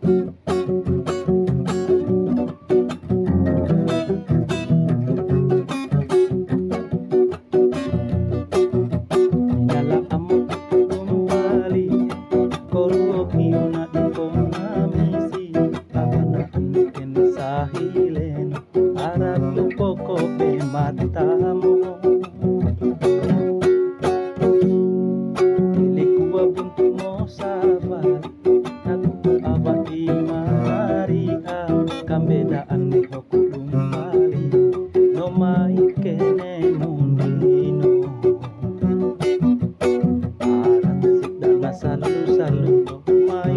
Dala amo kembali Koro na ipong namisi Papanaan ken sa hileno Harap lupoko e mata mo Ilikuwa buntu mo sa balat Nag-uawat di manariha Kambedaan ni hoko lumbali No mai kene mundino Para tasik na salu-saludo May